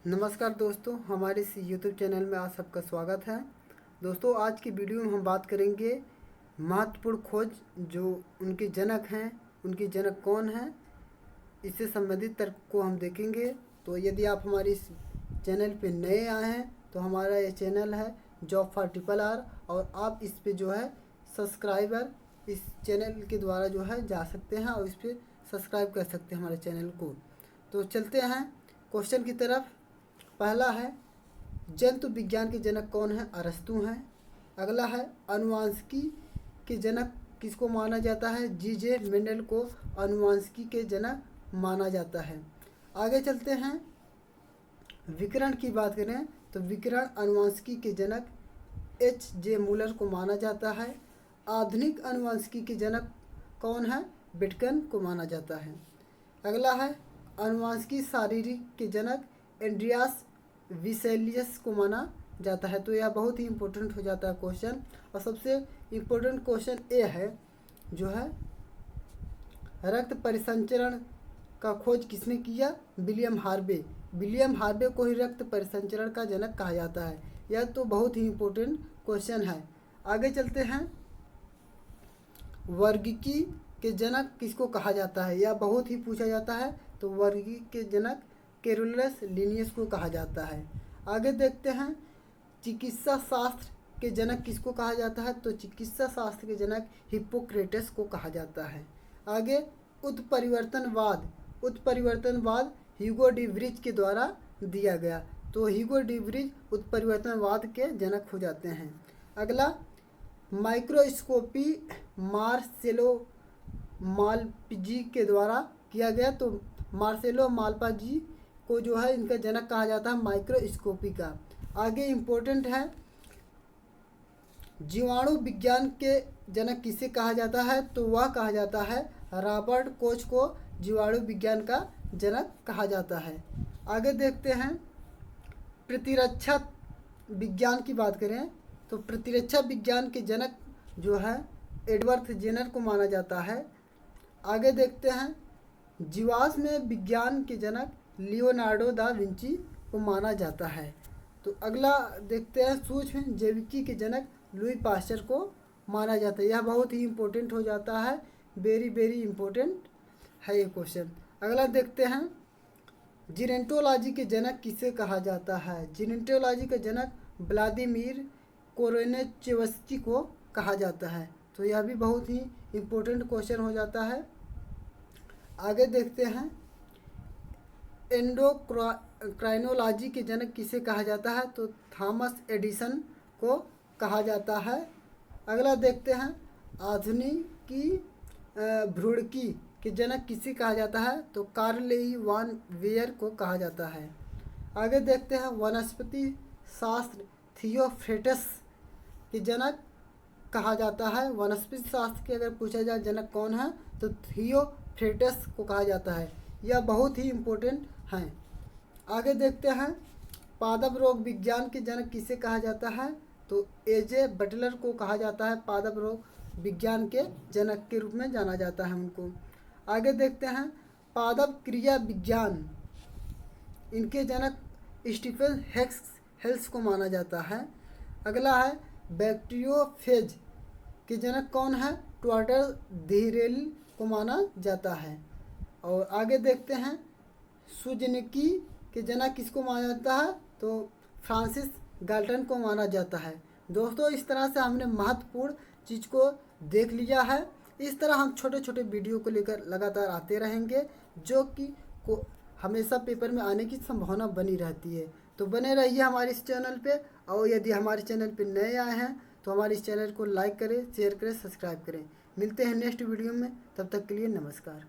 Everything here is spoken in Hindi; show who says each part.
Speaker 1: नमस्कार दोस्तों, हमारे इस यूट्यूब चैनल में आप सबका स्वागत है। दोस्तों, आज की वीडियो में हम बात करेंगे महत्वपूर्ण खोज जो उनके जनक हैं, उनके जनक कौन हैं, इससे संबंधित तर्क को हम देखेंगे। तो यदि आप हमारे इस चैनल पे नए आए हैं तो हमारा यह चैनल है जॉब फॉर RRR और आप इस पे जो है सब्सक्राइबर इस चैनल के द्वारा जो है जा सकते हैं और इस पर सब्सक्राइब कर सकते हैं हमारे चैनल को। तो चलते हैं क्वेश्चन की तरफ। पहला है, जंतु विज्ञान के जनक कौन है? अरस्तु हैं। अगला है, अनुवांशिकी के जनक किसको माना जाता है? J.J. मेंडल को अनुवांशिकी के जनक माना जाता है। आगे चलते हैं, विकिरण की बात करें तो विकिरण अनुवांशिकी के जनक H.J. मूलर को माना जाता है। आधुनिक अनुवांशिकी के जनक कौन है? विटकन को माना जाता है। अगला है, अनुवांशिकी शारीरिक के जनक एंड्रियास विसेलियस को माना जाता है। तो यह बहुत ही इम्पोर्टेंट हो जाता है क्वेश्चन। और सबसे इम्पोर्टेंट क्वेश्चन ये है जो है, रक्त परिसंचरण का खोज किसने किया? William Harvey. विलियम हार्वे को ही रक्त परिसंचरण का जनक कहा जाता है। यह तो बहुत ही इम्पोर्टेंट क्वेश्चन है। आगे चलते हैं, वर्गीकी के जनक किसको कहा जाता है? यह बहुत ही पूछा जाता है। तो वर्गीकी के जनक कैरोलस लिनियस को कहा जाता है। आगे देखते हैं, चिकित्सा शास्त्र के जनक किसको कहा जाता है? तो चिकित्सा शास्त्र के जनक हिप्पोक्रेटस को कहा जाता है। आगे, उत्परिवर्तनवाद ह्यूगो डी व्रिज के द्वारा दिया गया। तो ह्यूगो डी व्रिज उत्परिवर्तनवाद के जनक हो जाते हैं। अगला, माइक्रोस्कोपी मार्सेलो मालपिजी के द्वारा किया गया। तो मार्सेलो मालपिजी को जो है इनका जनक कहा जाता है माइक्रोस्कोपी का। आगे इम्पोर्टेंट है, जीवाणु विज्ञान के जनक किसे कहा जाता है? तो वह कहा जाता है रॉबर्ट कोच को जीवाणु विज्ञान का जनक कहा जाता है। आगे देखते हैं, प्रतिरक्षा विज्ञान की बात करें तो प्रतिरक्षा विज्ञान के जनक जो है एडवर्ड जेनर को माना जाता है। आगे देखते हैं, जीवाश्म विज्ञान के जनक लियोनार्डो दा विंची को माना जाता है। तो अगला देखते हैं, सूक्ष्म जैविकी के जनक लुई पास्चर को माना जाता है। यह बहुत ही इम्पोर्टेंट हो जाता है, वेरी इम्पोर्टेंट है ये क्वेश्चन। अगला देखते हैं, जीनेंटोलॉजी के जनक किसे कहा जाता है? जीनेंटोलॉजी के जनक व्लादिमीर कोरोनेचेवस्की को कहा जाता है। तो यह भी बहुत ही इम्पोर्टेंट क्वेश्चन हो जाता है। आगे देखते हैं, एंडोक्राइनोलॉजी के जनक किसे कहा जाता है? तो थॉमस एडिसन को कहा जाता है। अगला देखते हैं, आधुनिकी भ्रूणकी के जनक किसे कहा जाता है? तो कार्ल वान वेयर को कहा जाता है। आगे देखते हैं, वनस्पति शास्त्र थियोफ्रेटस के जनक कहा जाता है। वनस्पति शास्त्र के अगर पूछा जाए जनक कौन है तो थियोफ्रेटस को कहा जाता है। यह बहुत ही इम्पोर्टेंट हैं। आगे देखते हैं, पादप रोग विज्ञान के जनक किसे कहा जाता है? तो A.J. बटलर को कहा जाता है। पादप रोग विज्ञान के जनक के रूप में जाना जाता है उनको। आगे देखते हैं, पादप क्रिया विज्ञान, इनके जनक स्टीफन हेल्स को माना जाता है। अगला है, बैक्टीरियोफेज के जनक कौन है? ट्वार्टर धीरेल को माना जाता है। और आगे देखते हैं, सूजनिकी के जनक किसको माना जाता है? तो फ्रांसिस गाल्टन को माना जाता है। दोस्तों, इस तरह से हमने महत्वपूर्ण चीज़ को देख लिया है। इस तरह हम छोटे छोटे वीडियो को लेकर लगातार आते रहेंगे, जो कि को हमेशा पेपर में आने की संभावना बनी रहती है। तो बने रहिए हमारे इस चैनल पे। और यदि हमारे चैनल पे नए आए हैं तो हमारे इस चैनल को लाइक करें, शेयर करें, सब्सक्राइब करें। मिलते हैं नेक्स्ट वीडियो में, तब तक के लिए नमस्कार।